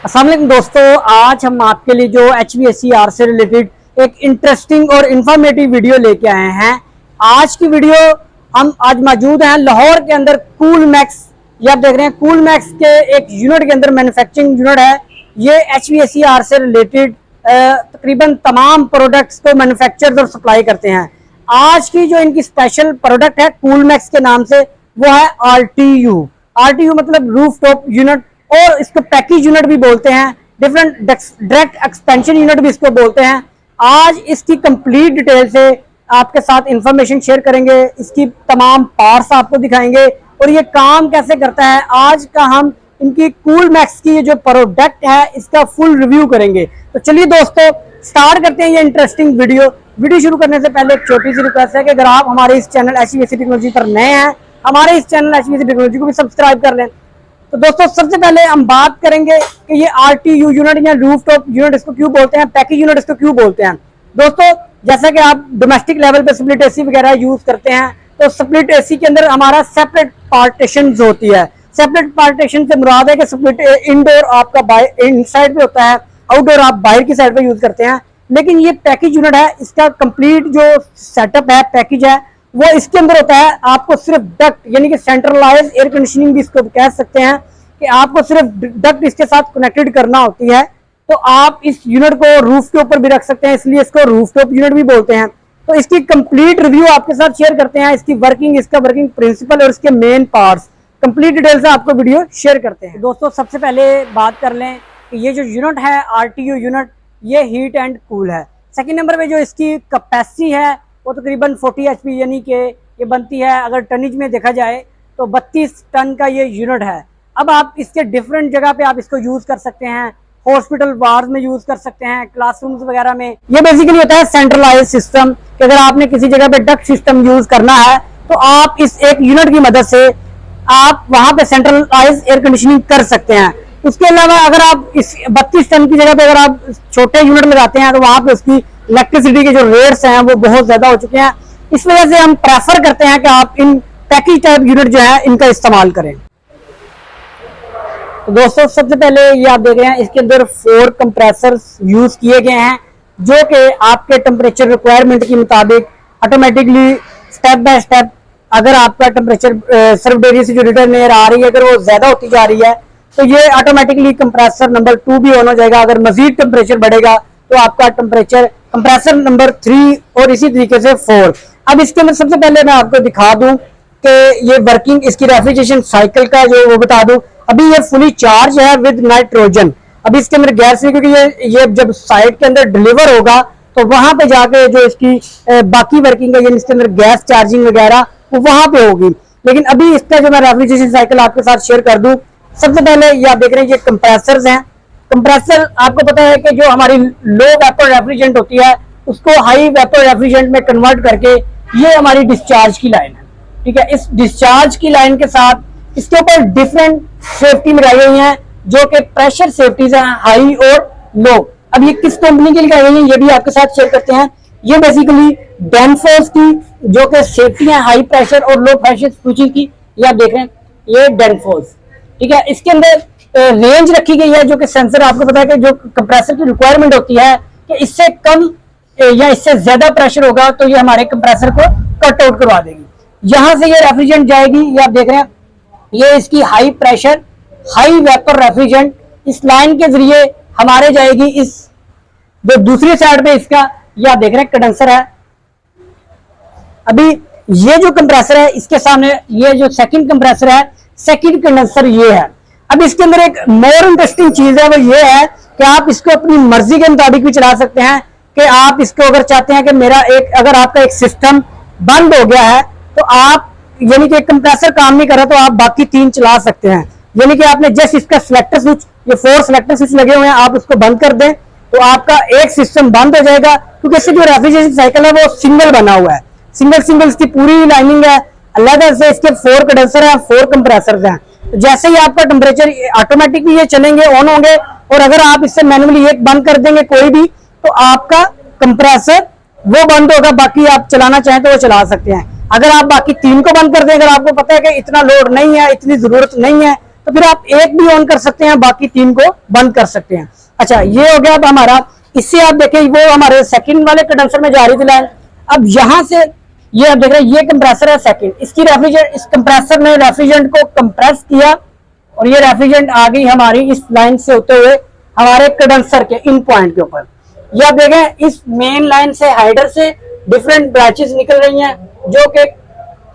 अस्सलाम वालेकुम दोस्तों, आज हम आपके लिए जो HVAC से रिलेटेड एक इंटरेस्टिंग और इंफॉर्मेटिव वीडियो लेके आए हैं। आज की वीडियो हम आज मौजूद हैं लाहौर के अंदर कूल मैक्स। ये आप देख रहे हैं कूल मैक्स के एक यूनिट के अंदर मैन्युफैक्चरिंग यूनिट है। ये HVAC से रिलेटेड तकरीबन तमाम प्रोडक्ट्स को मैन्युफैक्चर और सप्लाई करते हैं। आज की जो इनकी स्पेशल प्रोडक्ट है कूल मैक्स के नाम से, वो है RTU मतलब रूफ टॉप यूनिट, और इसको पैकेज यूनिट भी बोलते हैं, डिफरेंट डायरेक्ट एक्सपेंशन यूनिट भी इसको बोलते हैं। आज इसकी कंप्लीट डिटेल से आपके साथ इंफॉर्मेशन शेयर करेंगे, इसकी तमाम पार्ट्स आपको दिखाएंगे और ये काम कैसे करता है। आज का हम इनकी कूल मैक्स की जो प्रोडक्ट है इसका फुल रिव्यू करेंगे। तो चलिए दोस्तों स्टार्ट करते हैं ये इंटरेस्टिंग वीडियो शुरू करने से पहले एक छोटी सी रिक्वेस्ट है कि अगर आप हमारे इस चैनल HVAC टेक्नोलॉजी पर नए हैं, हमारे इस चैनल HVAC टेक्नोलॉजी को भी सब्सक्राइब कर लें। तो दोस्तों सबसे पहले हम बात करेंगे कि ये RTU यूनिट या रूफटॉप यूनिट इसको क्यों बोलते हैं, पैकेज यूनिट इसको क्यों बोलते हैं। दोस्तों जैसा कि आप डोमेस्टिक लेवल पे स्प्लिट एसी वगैरह यूज करते हैं, तो स्प्लिट एसी के अंदर हमारा सेपरेट पार्टीशन होती है। सेपरेट पार्टीशन से मुराद है कि स्प्लिट इंडोर आपका इन साइड पे होता है, आउटडोर आप बाहर की साइड पे यूज करते हैं। लेकिन ये पैकेज यूनिट है, इसका कंप्लीट जो सेटअप है, पैकेज है, वो इसके अंदर होता है। आपको सिर्फ डक्ट यानी कि सेंट्रलाइज एयर कंडीशनिंग भी इसको कह सकते हैं कि आपको सिर्फ डक्ट इसके साथ कनेक्टेड करना होती है, तो आप इस यूनिट को रूफ के ऊपर भी रख सकते हैं, इसलिए इसको रूफटॉप यूनिट भी बोलते हैं। तो इसकी कंप्लीट रिव्यू आपके साथ शेयर करते हैं, इसकी वर्किंग, इसका वर्किंग प्रिंसिपल और इसके मेन पार्ट्स कंप्लीट डिटेल से आपको वीडियो शेयर करते हैं। दोस्तों सबसे पहले बात कर लें कि ये जो यूनिट है RTU यूनिट, ये हीट एंड कूल है। सेकेंड नंबर पे जो इसकी कैपेसिटी है वो तकरीबन 40 HP यानी कि ये बनती है, अगर टनेज में देखा जाए तो 32 टन का ये यूनिट है। अब आप इसके डिफरेंट जगह पे आप इसको यूज कर सकते हैं, हॉस्पिटल वार्ड में यूज कर सकते हैं, क्लासरूम्स वगैरह में। ये बेसिकली होता है सेंट्रलाइज सिस्टम कि अगर आपने किसी जगह पे डक्ट सिस्टम यूज करना है तो आप इस एक यूनिट की मदद से आप वहां पे सेंट्रलाइज एयर कंडीशनिंग कर सकते हैं। उसके अलावा अगर आप इस 32 टन की जगह पे अगर आप छोटे यूनिट लगाते हैं तो वहां पे उसकी इलेक्ट्रिसिटी के जो रेट्स हैं वो बहुत ज्यादा हो चुके हैं। इस वजह से हम प्रेफर करते हैं कि आप इन पैकेज टाइप यूनिट जो है इनका इस्तेमाल करें। तो दोस्तों सबसे पहले ये आप देख रहे हैं, इसके अंदर 4 कंप्रेसर यूज किए गए हैं जो कि आपके टेम्परेचर रिक्वायरमेंट के मुताबिक ऑटोमेटिकली स्टेप बाय स्टेप, अगर आपका टेम्परेचर सर्वडेरिया से जो रिटर्न एयर आ रही है अगर वो ज्यादा होती जा रही है तो ये ऑटोमेटिकली कंप्रेसर नंबर 2 भी ऑन हो जाएगा। अगर मजीद टेम्परेचर बढ़ेगा तो आपका टेम्परेचर कंप्रेसर नंबर 3 और इसी तरीके से 4। अब इसके अंदर सबसे पहले मैं आपको दिखा दूं कि ये वर्किंग इसकी रेफ्रिजरेशन साइकिल का जो वो बता दूं। अभी ये फुली चार्ज है विद नाइट्रोजन। अभी इसके अंदर गैस नहीं, क्योंकि ये जब साइट के अंदर डिलीवर होगा तो वहां पे जाके जो इसकी बाकी वर्किंग है यानी इसके अंदर गैस चार्जिंग वगैरह वो वहां पे होगी। लेकिन अभी इसका जो मैं रेफ्रिजरेशन साइकिल आपके साथ शेयर कर दूं, सबसे पहले ये आप देख रहे हैं ये कंप्रेसर्स हैं। कंप्रेसर आपको पता है कि जो हमारी लो वेपर रेफ्रिजरेंट होती है उसको हाई वेपर रेफ्रिजरेंट में कन्वर्ट करके ये हमारी डिस्चार्ज की लाइन है, ठीक है। इस डिस्चार्ज की लाइन के साथ इसके ऊपर डिफरेंट सेफ्टी लगाई गई हैं जो कि प्रेशर सेफ्टीज हैं, हाई और लो। अब ये किस कंपनी की लगाई गई है ये भी आपके साथ शेयर करते हैं। ये बेसिकली डेनफोर्स की जो कि सेफ्टी है हाई प्रेशर और लो प्रेशर स्विचेस की, ये आप देख रहे हैं ये डेनफोर्स, ठीक है। इसके अंदर रेंज रखी गई है जो कि सेंसर, आपको पता है कि जो कंप्रेसर की रिक्वायरमेंट होती है कि इससे कम या इससे ज्यादा प्रेशर होगा तो ये हमारे कंप्रेसर को कट आउट करवा देगी। यहां से ये रेफ्रिजरेंट जाएगी, ये आप देख रहे हैं ये इसकी high pressure high vapour refrigerant इस लाइन के जरिए हमारे जाएगी इस जो दूसरी साइड पे इसका, ये आप देख रहे हैं कंडेंसर है। अभी ये जो कंप्रेसर है इसके सामने ये जो सेकंड कंप्रेसर है, सेकंड कंडेंसर ये है। अब इसके अंदर एक मोर इंटरेस्टिंग चीज है वो ये है कि आप इसको अपनी मर्जी के मुताबिक भी चला सकते हैं कि आप इसको अगर चाहते हैं कि मेरा एक अगर आपका एक सिस्टम बंद हो गया है तो आप यानी कि एक कंप्रेसर काम नहीं कर रहा तो आप बाकी 3 चला सकते हैं। यानी कि आपने जस्ट इसका सिलेक्टर स्विच, ये 4 सिलेक्टर स्विच लगे हुए हैं, आप उसको बंद कर दें तो आपका एक सिस्टम बंद हो जाएगा, क्योंकि इससे जो रेफ्रिजरेशन साइकिल है वो सिंगल बना हुआ है, सिंगल इसकी पूरी लाइनिंग है। अलग से इसके 4 कंडेंसर है, 4 कंप्रेसर हैं। तो जैसे ही आपका टेम्परेचर ऑटोमेटिकली ये चलेंगे, ऑन होंगे, और अगर आप इससे मैनुअली एक बंद कर देंगे कोई भी तो आपका कंप्रेसर वो बंद होगा, बाकी आप चलाना चाहें तो वो चला सकते हैं। अगर आप बाकी 3 को बंद कर दें, अगर आपको पता है कि इतना लोड नहीं है, इतनी जरूरत नहीं है, तो फिर आप एक भी ऑन कर सकते हैं, बाकी 3 को बंद कर सकते हैं। अच्छा, ये हो गया अब हमारा। इससे आप देखें वो हमारे सेकंड वाले कंडेंसर में जा रही थी लाइन। अब यहां से ये आप देख रहे हैं, ये कंप्रेसर है सेकंड, इसकी रेफ्रिजरेंट, इस कंप्रेसर ने रेफ्रिजरेंट को कंप्रेस किया और ये रेफ्रिजरेंट आ गई हमारी इस लाइन से होते हुए हमारे कंडेंसर के इन पॉइंट के ऊपर। ये आप देखें इस मेन लाइन से हाइडर से डिफरेंट ब्रांचेस निकल रही हैं, जो कि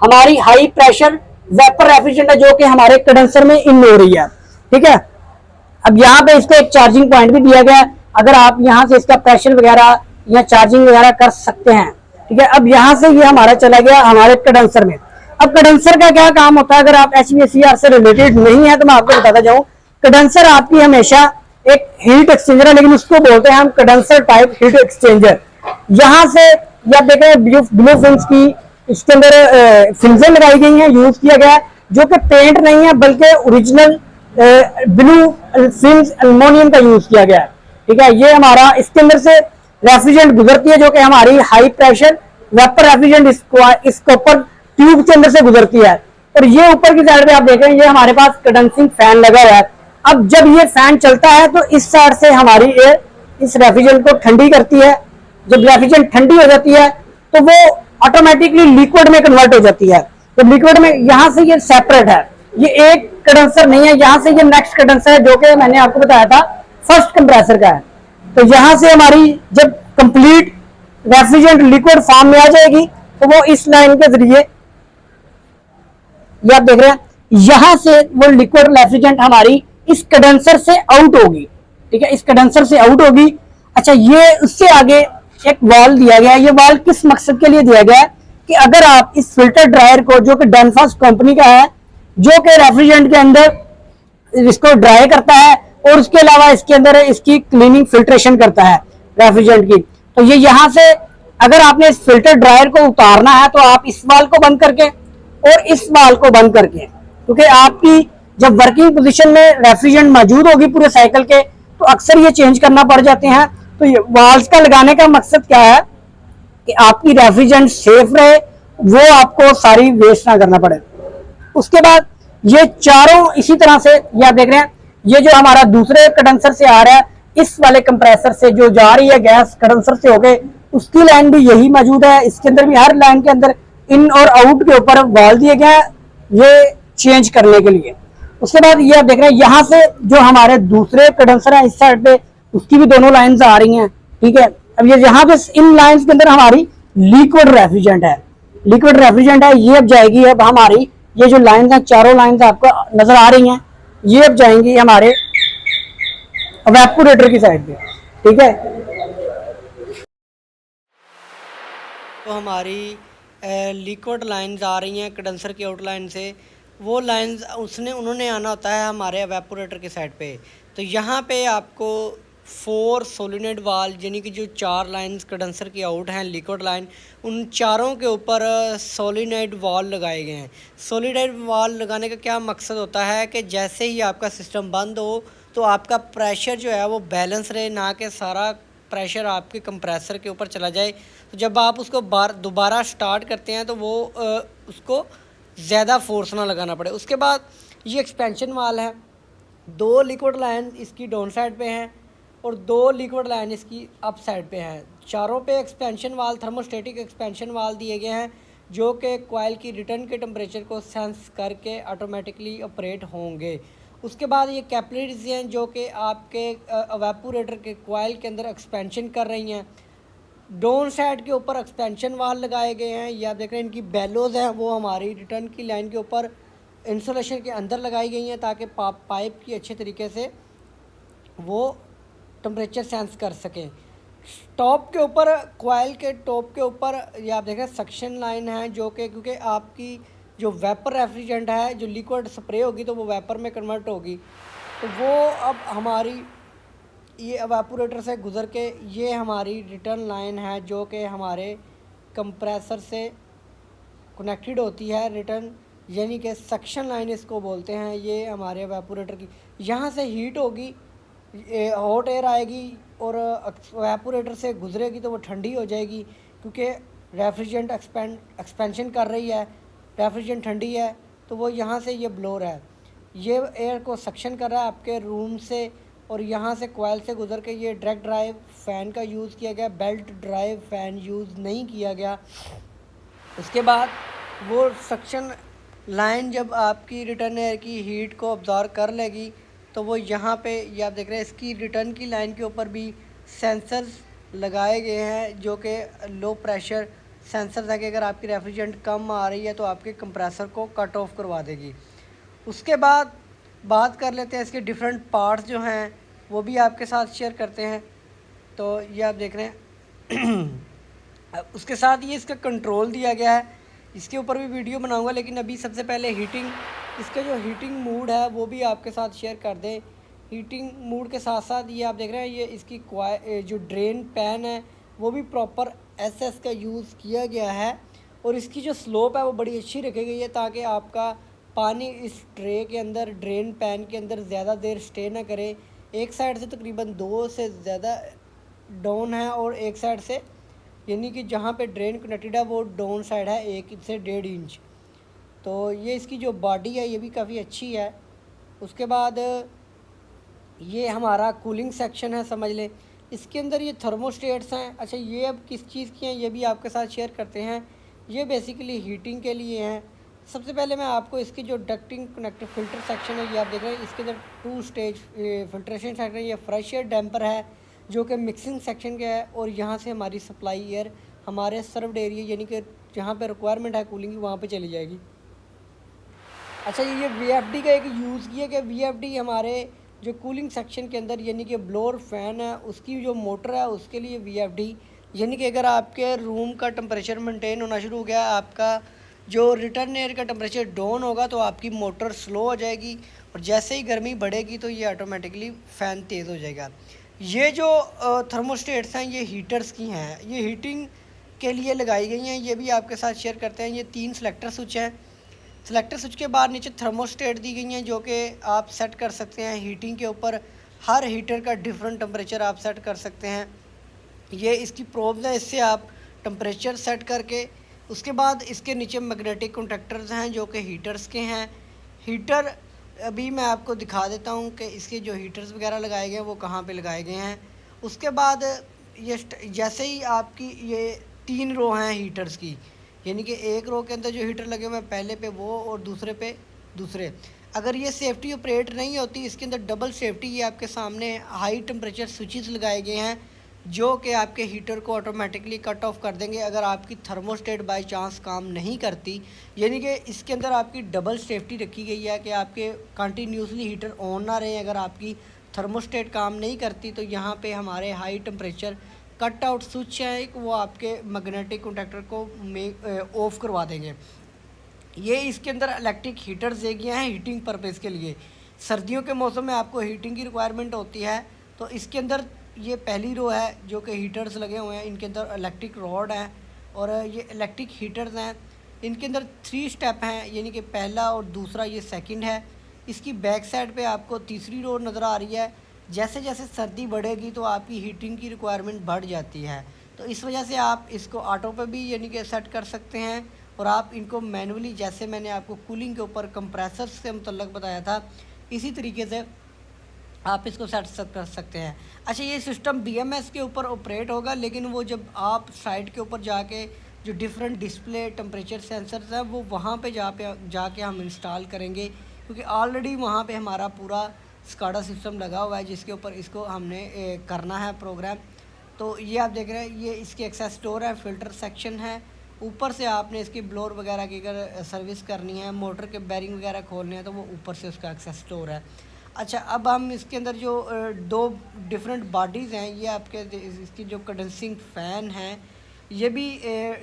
हमारी हाई प्रेशर वेपर रेफ्रिजरेंट है, जो कि हमारे कंडेंसर में इन हो रही है। ठीक है, अब यहाँ पे इसका एक चार्जिंग पॉइंट भी दिया गया है, अगर आप यहाँ से इसका प्रेशर वगैरह या चार्जिंग वगैरह कर सकते हैं। ठीक है, अब यहाँ से ये हमारा चला गया हमारे कंडेंसर में। अब कंडेंसर का क्या काम होता है, अगर आप HVACR से रिलेटेड नहीं है तो मैं आपको बताता जाऊं। कंडेंसर आपकी हमेशा एक हीट एक्सचेंजर है, लेकिन उसको बोलते हैं हम कंडेंसर टाइप हीट एक्सचेंजर। यहाँ से आप देख रहे हैं ब्लू फिल्म्स की इसके अंदर फिल्में लगाई गई हैं, यूज किया गया है, जो कि पेंट नहीं है बल्कि ओरिजिनल ब्लू फिल्म्स एल्युमिनियम का यूज किया गया है। ठीक है, ये हमारा इसके अंदर से रेफ्रिजरेंट गुजरती है, जो कि हमारी हाई प्रेशर वेपर रेफ्रिजरेंट इस कॉपर ट्यूब के अंदर से गुजरती है। और ये ऊपर की साइड पे आप देख रहे हैं, ये हमारे पास कंडेंसिंग फैन लगा हुआ है। अब जब ये फैन चलता है तो इस साइड से हमारी एयर इस रेफ्रिजरेंट को ठंडी करती है। जब रेफ्रिजरेंट ठंडी हो जाती है तो वो ऑटोमेटिकली लिक्विड में कन्वर्ट हो जाती है। तो लिक्विड में यहां से ये सेपरेट है, ये एक कंडेंसर नहीं है, यहां से ये नेक्स्ट कंडेंसर है, जो कि मैंने आपको बताया था फर्स्ट कंप्रेसर का है। तो यहां से हमारी जब कंप्लीट रेफ्रिजरेंट लिक्विड फॉर्म में आ जाएगी तो वो इस लाइन के जरिए, ये आप देख रहे हैं, यहां से वो लिक्विड रेफ्रिजरेंट हमारी इस कंडेंसर से आउट होगी। ठीक है, इस कंडेंसर से आउट होगी। अच्छा, ये उससे आगे एक वाल दिया गया है। ये वाल किस मकसद के लिए दिया गया है कि अगर आप इस फिल्टर ड्रायर को, जो कि डेनफॉस कंपनी का है, जो कि रेफ्रिजरेंट के अंदर इसको ड्राई करता है और उसके अलावा इसके अंदर इसकी क्लीनिंग फिल्ट्रेशन करता है रेफ्रिजरेंट की, तो ये यहां से अगर आपने इस फिल्टर ड्रायर को उतारना है तो आप इस वाल को बंद करके और इस वाल को बंद करके, क्योंकि आपकी जब वर्किंग पोजीशन में रेफ्रिजरेंट मौजूद होगी पूरे साइकिल के तो अक्सर ये चेंज करना पड़ जाते हैं। तो ये वाल्स का लगाने का मकसद क्या है कि आपकी रेफ्रिजरेंट सेफ रहे, वो आपको सारी वेस्ट ना करना पड़े। उसके बाद ये चारों इसी तरह से, ये आप देख रहे हैं, ये जो हमारा दूसरे कंडेंसर से आ रहा है, इस वाले कंप्रेसर से जो जा रही है गैस कंडेंसर से होके, उसकी लाइन भी यही मौजूद है। इसके अंदर भी हर लाइन के अंदर इन और आउट के ऊपर वाल दिए गए हैं ये चेंज करने के लिए। उसके बाद ये आप देख रहे हैं, यहाँ से जो हमारे दूसरे कंडेंसर है इस साइड पे, उसकी भी दोनों लाइन्स आ रही हैं। ठीक है, अब ये यहाँ पे इन लाइन्स के अंदर हमारी लिक्विड रेफ्रिजरेंट है, लिक्विड रेफ्रिजरेंट है, ये अब जाएगी, अब हमारी ये जो लाइन्स हैं, चारों लाइन्स आपको नजर आ रही हैं, ये अब जाएंगी हमारे इवेपोरेटर की साइड पे। ठीक है, तो हमारी लिक्विड लाइंस आ रही हैं कंडेंसर की आउटलाइन से, वो लाइंस उन्होंने आना होता है हमारे एवेपोरेटर की साइड पे। तो यहाँ पे आपको 4 सोलिनोइड वाल, यानी कि जो 4 लाइंस कंडेंसर की आउट हैं लिक्विड लाइन, उन चारों के ऊपर सोलिनोइड वाल लगाए गए हैं। सोलिनोइड वाल लगाने का क्या मकसद होता है कि जैसे ही आपका सिस्टम बंद हो तो आपका प्रेशर जो है वो बैलेंस रहे, ना कि सारा प्रेशर आपके कंप्रेसर के ऊपर चला जाए। तो जब आप उसको दोबारा स्टार्ट करते हैं तो वो उसको ज़्यादा फोर्स ना लगाना पड़े। उसके बाद ये एक्सपेंशन वाल है, 2 लिक्विड लाइन इसकी डाउन साइड पे हैं और 2 लिक्विड लाइन इसकी अप साइड पे हैं। चारों पे expansion valve, thermostatic expansion valve दिए गए हैं, जो कि कॉइल की रिटर्न के टेम्परेचर को सेंस करके ऑटोमेटिकली ऑपरेट होंगे। उसके बाद ये कैपिलरीज हैं जो कि आपके एवेपोरेटर के कॉइल के अंदर एक्सपेंशन कर रही हैं। डाउन साइड के ऊपर एक्सपेंशन वाल लगाए गए हैं, ये आप देख रहे हैं, इनकी बेलोज हैं वो हमारी रिटर्न की लाइन के ऊपर इंसुलेशन के अंदर लगाई गई हैं ताकि पाइप की अच्छे तरीके से वो टेम्परेचर सेंस कर सकें। टॉप के ऊपर, कॉइल के टॉप के ऊपर ये आप देख रहे हैं सक्शन लाइन है, जो कि क्योंकि आपकी जो वेपर रेफ्रिजरेंट है, जो लिक्विड स्प्रे होगी तो वो वेपर में कन्वर्ट होगी, तो वो अब हमारी ये एवेपोरेटर से गुज़र के ये हमारी रिटर्न लाइन है जो कि हमारे कंप्रेसर से कनेक्टेड होती है। रिटर्न यानी कि सक्शन लाइन इसको बोलते हैं, ये हमारे एवेपोरेटर की, यहाँ से हीट होगी, हॉट एयर आएगी और एवेपोरेटर से गुजरेगी तो वो ठंडी हो जाएगी, क्योंकि रेफ्रिजरेंट एक्सपेंशन कर रही है, रेफ्रिजरेंट ठंडी है, तो वो यहाँ से ये ब्लोर है। ये एयर को सक्शन कर रहा है आपके रूम से, और यहाँ से कोयल से गुजर के ये डायरेक्ट ड्राइव फ़ैन का यूज़ किया गया, बेल्ट ड्राइव फ़ैन यूज़ नहीं किया गया। उसके बाद वो सक्शन लाइन जब आपकी रिटर्न एयर की हीट को ऑब्ज़र्व कर लेगी तो वो यहाँ पे ये आप देख रहे हैं इसकी रिटर्न की लाइन के ऊपर भी सेंसर्स लगाए गए हैं, जो कि लो प्रेशर सेंसर्स है कि अगर आपकी रेफ्रिजरेंट कम आ रही है तो आपके कंप्रेसर को कट ऑफ करवा देगी। उसके बाद बात कर लेते हैं इसके डिफरेंट पार्ट्स जो हैं, वो भी आपके साथ शेयर करते हैं। तो ये आप देख रहे हैं उसके साथ ये इसका कंट्रोल दिया गया है, इसके ऊपर भी वीडियो बनाऊंगा, लेकिन अभी सबसे पहले हीटिंग, इसका जो हीटिंग मूड है वो भी आपके साथ शेयर कर दें। हीटिंग मूड के साथ साथ ये आप देख रहे हैं ये इसकी जो ड्रेन पैन है वो भी प्रॉपर एसएस का यूज़ किया गया है, और इसकी जो स्लोप है वो बड़ी अच्छी रखी गई है ताकि आपका पानी इस ट्रे के अंदर, ड्रेन पैन के अंदर ज़्यादा देर स्टे ना करे। एक साइड से तकरीबन 2 से ज़्यादा डाउन है और एक साइड से, यानी कि जहाँ पे ड्रेन कनेक्टेड है वो डाउन साइड है 1 से 1.5 इंच। तो ये इसकी जो बॉडी है ये भी काफ़ी अच्छी है। उसके बाद ये हमारा कूलिंग सेक्शन है, समझ लें। इसके अंदर ये थर्मोस्टेट्स हैं। अच्छा, ये अब किस चीज़ की हैं ये भी आपके साथ शेयर करते हैं। ये बेसिकली हीटिंग के लिए हैं। सबसे पहले मैं आपको इसकी जो डक्टिंग कनेक्टर फ़िल्टर सेक्शन है ये आप देख रहे हैं, इसके अंदर 2 स्टेज फ़िल्ट्रेशन सेक्शन है। ये फ्रेश एयर डैम्पर है जो कि मिक्सिंग सेक्शन का है, और यहाँ से हमारी सप्लाई एयर हमारे सर्व्ड एरिया यानी कि जहाँ पे रिक्वायरमेंट है कूलिंग की वहाँ पे चली जाएगी। अच्छा, ये VFD का एक यूज़ किया कि VFD हमारे जो कूलिंग सेक्शन के अंदर यानी कि ब्लोअर फ़ैन है उसकी जो मोटर है उसके लिए VFD, यानी कि अगर आपके रूम का टेम्परेचर मेंटेन होना शुरू हो गया, आपका जो रिटर्न एयर का टेम्परेचर डाउन होगा तो आपकी मोटर स्लो हो जाएगी, और जैसे ही गर्मी बढ़ेगी तो ये ऑटोमेटिकली फ़ैन तेज़ हो जाएगा। ये जो थर्मोस्टेट्स हैं ये हीटर्स की हैं, ये हीटिंग के लिए लगाई गई हैं। ये भी आपके साथ शेयर करते हैं। ये 3 सेलेक्टर स्विच हैं। सेलेक्टर स्विच के बाद नीचे थर्मोस्टेट दी गई हैं जो कि आप सेट कर सकते हैं हीटिंग के ऊपर। हर हीटर का डिफरेंट टेम्परेचर आप सेट कर सकते हैं। ये इसकी प्रोब्स हैं, इससे आप टेम्परेचर सेट करके, उसके बाद इसके नीचे मैग्नेटिक कॉन्टैक्टर्स हैं जो कि हीटर्स के हैं। हीटर अभी मैं आपको दिखा देता हूँ कि इसके जो हीटर्स वगैरह लगाए गए हैं वो कहाँ पे लगाए गए हैं। उसके बाद ये जैसे ही आपकी ये 3 रो हैं हीटर्स की, यानी कि एक रो के अंदर जो हीटर लगे हुए हैं पहले पे वो और दूसरे पे दूसरे, अगर ये सेफ्टी ऑपरेट नहीं होती, इसके अंदर डबल सेफ्टी, ये आपके सामने हाई टेम्परेचर स्विचेस लगाए गए हैं जो कि आपके हीटर को ऑटोमेटिकली कट ऑफ कर देंगे अगर आपकी थर्मोस्टेट बाय चांस काम नहीं करती। यानी कि इसके अंदर आपकी डबल सेफ्टी रखी गई है कि आपके कंटिन्यूसली हीटर ऑन ना रहे। अगर आपकी थर्मोस्टेट काम नहीं करती तो यहाँ पे हमारे high temperature cut out switch है एक, वो आपके मैग्नेटिक कॉन्टैक्टर को ऑफ करवा देंगे। ये इसके अंदर इलेक्ट्रिक हीटर्स दे गए हैं हीटिंग पर्पज़ के लिए। सर्दियों के मौसम में आपको हीटिंग की रिक्वायरमेंट होती है तो इसके अंदर ये पहली रो है जो कि हीटर्स लगे हुए हैं, इनके अंदर इलेक्ट्रिक रॉड है और ये इलेक्ट्रिक हीटर्स हैं। इनके अंदर 3 स्टेप हैं, यानी कि पहला और दूसरा ये सेकंड है। इसकी बैक साइड पे आपको तीसरी रो नज़र आ रही है। जैसे जैसे सर्दी बढ़ेगी तो आपकी हीटिंग की रिक्वायरमेंट बढ़ जाती है, तो इस वजह से आप इसको ऑटो पे भी यानी कि सेट कर सकते हैं, और आप इनको मैनुअली, जैसे मैंने आपको कूलिंग के ऊपर कंप्रेसर्स से मुतल्लक बताया था, इसी तरीके से आप इसको सेट कर सकते हैं। अच्छा, ये सिस्टम BMS के ऊपर ऑपरेट होगा, लेकिन वो जब आप साइट के ऊपर जाके जो डिफरेंट डिस्प्ले टेम्परेचर सेंसर्स हैं वो वहाँ पे जाके हम इंस्टॉल करेंगे, क्योंकि ऑलरेडी वहाँ पे हमारा पूरा स्काडा सिस्टम लगा हुआ है जिसके ऊपर इसको हमने करना है प्रोग्राम। तो ये आप देख रहे हैं ये इसकी एक्सेस स्टोर है, फ़िल्टर सेक्शन है। ऊपर से आपने इसकी ब्लोअर वगैरह की अगर सर्विस करनी है, मोटर के बैरिंग वगैरह खोलने हैं तो वो ऊपर से उसका एक्सेस स्टोर है। अच्छा, अब हम इसके अंदर जो 2 डिफरेंट बॉडीज़ हैं, ये आपके इसकी जो कंडेंसिंग फ़ैन है ये भी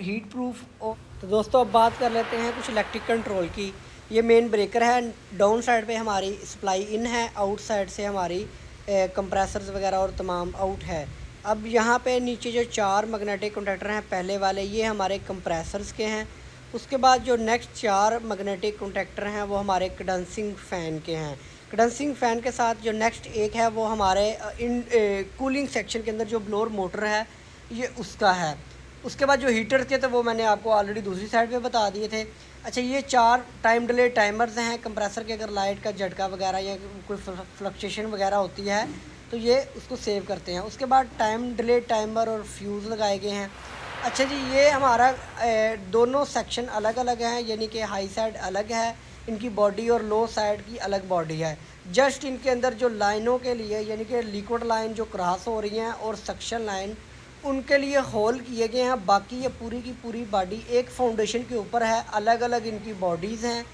हीट प्रूफ। तो दोस्तों अब बात कर लेते हैं कुछ इलेक्ट्रिक कंट्रोल की। ये मेन ब्रेकर है, डाउन साइड पे हमारी सप्लाई इन है, आउट साइड से हमारी कंप्रेसर्स वगैरह और तमाम आउट है। अब यहाँ पे नीचे जो 4 मैग्नेटिक कॉन्टैक्टर हैं पहले वाले, ये हमारे कंप्रेसर्स के हैं। उसके बाद जो नेक्स्ट 4 मैग्नेटिक कॉन्टैक्टर हैं वो हमारे कंडेंसिंग फ़ैन के हैं। कंडेंसिंग फ़ैन के साथ जो नेक्स्ट एक है वो हमारे कूलिंग सेक्शन के अंदर जो ब्लोअर मोटर है ये उसका है। उसके बाद जो हीटर थे तो वो मैंने आपको ऑलरेडी दूसरी साइड पे बता दिए थे। अच्छा, ये 4 टाइम डिले टाइमर्स हैं। कंप्रेसर के अगर लाइट का झटका वगैरह या कोई फ्लक्चुएशन वगैरह होती है तो ये उसको सेव करते हैं। उसके बाद टाइम डिले टाइमर और फ्यूज़ लगाए गए हैं। अच्छा जी, ये हमारा दोनों सेक्शन अलग अलग हैं, यानी कि हाई साइड अलग है इनकी बॉडी और लो साइड की अलग बॉडी है। जस्ट इनके अंदर जो लाइनों के लिए, यानी कि लिक्विड लाइन जो क्रॉस हो रही हैं और सक्शन लाइन, उनके लिए होल किए गए हैं। बाकी ये पूरी की पूरी बॉडी एक फाउंडेशन के ऊपर है, अलग अलग इनकी बॉडीज़ हैं।